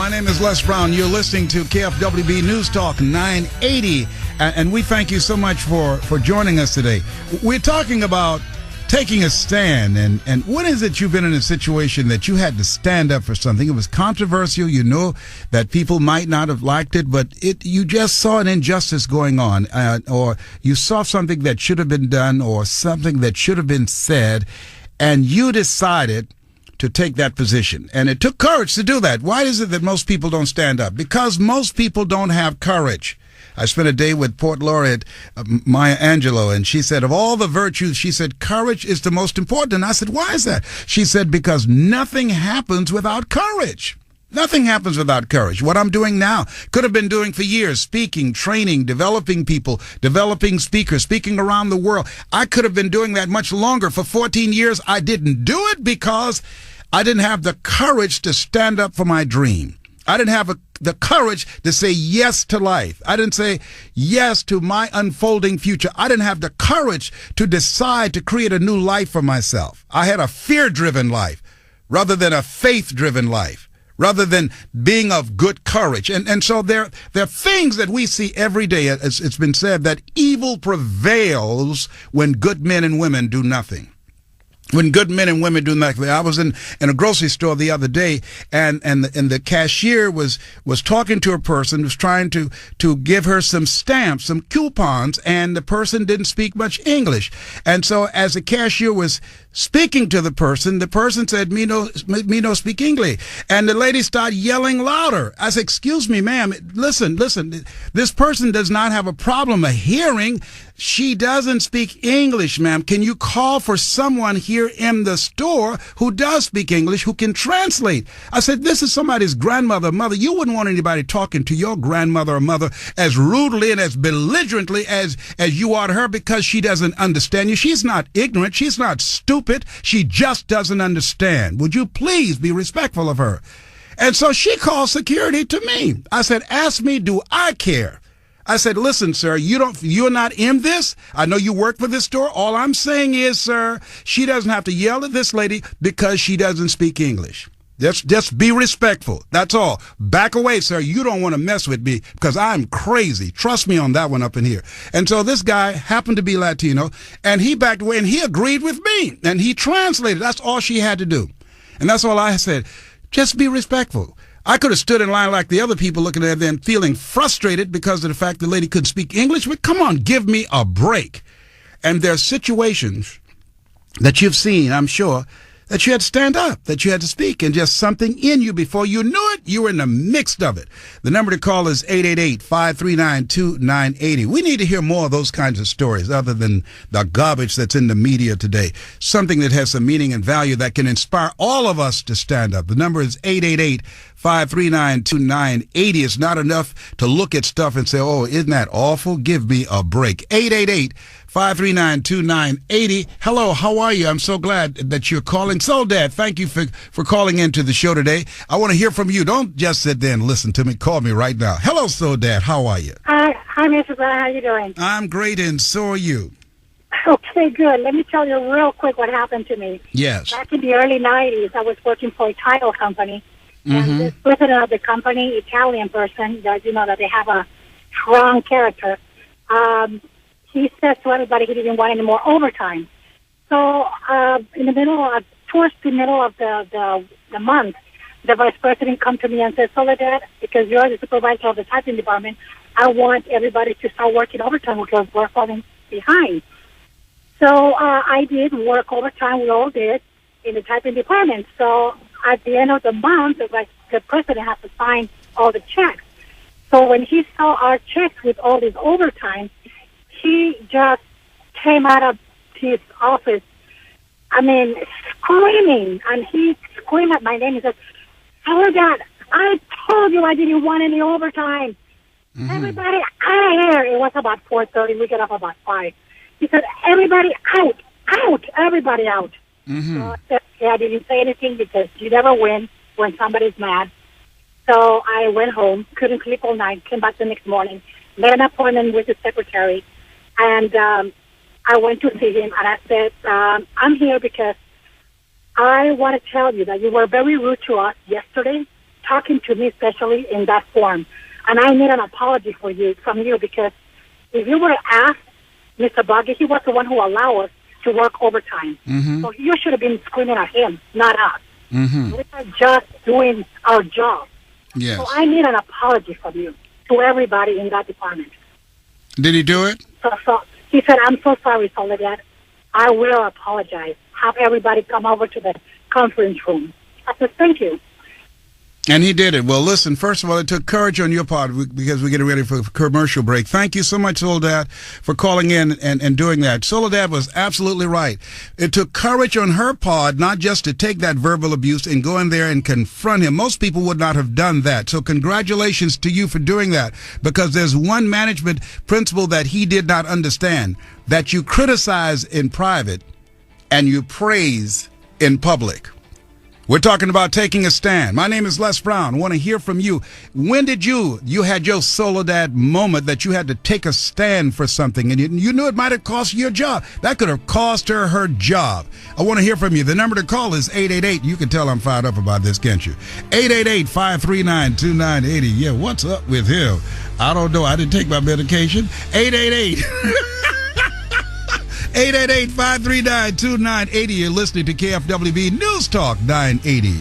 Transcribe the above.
My name is Les Brown. You're listening to KFWB News Talk 980, and we thank you so much for joining us today. We're talking about taking a stand, and when is it you've been in a situation that you had to stand up for something? It was controversial. You know that people might not have liked it, but you just saw an injustice going on, or you saw something that should have been done, or something that should have been said, and you decided to take that position. And it took courage to do that. Why is it that most people don't stand up? Because most people don't have courage. I spent a day with Port Laureate, Maya Angelou, and she said, of all the virtues, she said, courage is the most important. And I said, why is that? She said, because nothing happens without courage. Nothing happens without courage. What I'm doing now, could have been doing for years, speaking, training, developing people, developing speakers, speaking around the world. I could have been doing that much longer. For 14 years, I didn't do it because I didn't have the courage to stand up for my dream. I didn't have the courage to say yes to life. I didn't say yes to my unfolding future. I didn't have the courage to decide to create a new life for myself. I had a fear-driven life rather than a faith-driven life, rather than being of good courage. And so there are things that we see every day. It's been said that evil prevails when good men and women do nothing. When good men and women do nothing. I was in a grocery store the other day, and the cashier was talking to a person, was trying to give her some stamps, some coupons, and the person didn't speak much English. And so as the cashier was speaking to the person said, me no speak English. And the lady started yelling louder. I said, excuse me, ma'am, listen, this person does not have a problem of hearing. She doesn't speak English, ma'am. Can you call for someone here in the store who does speak English, who can translate? I said, this is somebody's grandmother or mother. You wouldn't want anybody talking to your grandmother or mother as rudely and as belligerently as you are to her, because she doesn't understand you. She's not ignorant. She's not stupid. She just doesn't understand. Would you please be respectful of her? And so she called security to me. I said, ask me, do I care? I said, listen, sir, you're not in this. I know you work for this store. All I'm saying is, sir, she doesn't have to yell at this lady because she doesn't speak English. Just be respectful. That's all. Back away, sir. You don't want to mess with me because I'm crazy. Trust me on that one up in here. And so this guy happened to be Latino, and he backed away, and he agreed with me, and he translated. That's all she had to do. And that's all I said. Just be respectful. I could have stood in line like the other people looking at them feeling frustrated because of the fact the lady couldn't speak English, but come on, give me a break. And there are situations that you've seen, I'm sure, that you had to stand up, that you had to speak, and just something in you before you knew it, you were in the midst of it. The number to call is 888-539-2980. We need to hear more of those kinds of stories other than the garbage that's in the media today. Something that has some meaning and value that can inspire all of us to stand up. The number is 888-539-2980. It's not enough to look at stuff and say, oh, isn't that awful? Give me a break. 888-539-2980. Hello, how are you? I'm so glad that you're calling. Soledad, thank you for calling into the show today. I want to hear from you. Don't just sit there and listen to me. Call me right now. Hello, Soledad. How are you? Hi, Mr. Brown. How are you doing? I'm great, and so are you. Okay, good. Let me tell you real quick what happened to me. Yes. Back in the early 90s, I was working for a title company. And this president of the company, Italian person, that that they have a strong character, he says to everybody he didn't want any more overtime. So towards the middle of the month, the vice president come to me and said, Soledad, because you're the supervisor of the typing department, I want everybody to start working overtime because we're falling behind. So I did work overtime. We all did in the typing department. So at the end of the month, the president has to sign all the checks. So when he saw our checks with all this overtime, he just came out of his office, screaming, and he screamed at my name. He said, Soledad, I told you I didn't want any overtime. Everybody out of here. It was about 4:30. We got up about 5. He said, everybody out, everybody out. So I said, I didn't say anything because you never win when somebody's mad. So I went home, couldn't sleep all night, came back the next morning, made an appointment with the secretary, and I went to see him, and I said, I'm here because I want to tell you that you were very rude to us yesterday, talking to me, especially in that form. And I need an apology from you, because if you were asked, Mr. Buggy, he was the one who allowed us to work overtime. Mm-hmm. So you should have been screaming at him, not us. Mm-hmm. We are just doing our job. Yes. So I need an apology from you to everybody in that department. Did he do it? So he said, I'm so sorry, Soledad. I will apologize. Have everybody come over to the conference room. I said, thank you. And he did it. Well, listen, first of all, it took courage on your part because we're getting ready for a commercial break. Thank you so much, Soledad, for calling in and doing that. Soledad was absolutely right. It took courage on her part, not just to take that verbal abuse and go in there and confront him. Most people would not have done that. So congratulations to you for doing that, because there's one management principle that he did not understand, that you criticize in private and you praise in public. We're talking about taking a stand. My name is Les Brown. I want to hear from you. When did you had your Soledad moment that you had to take a stand for something and you knew it might have cost you your job? That could have cost her job. I want to hear from you. The number to call is 888. You can tell I'm fired up about this, can't you? 888-539-2980. Yeah, what's up with him? I don't know. I didn't take my medication. 888. 888-539-2980. You're listening to KFWB News Talk 980.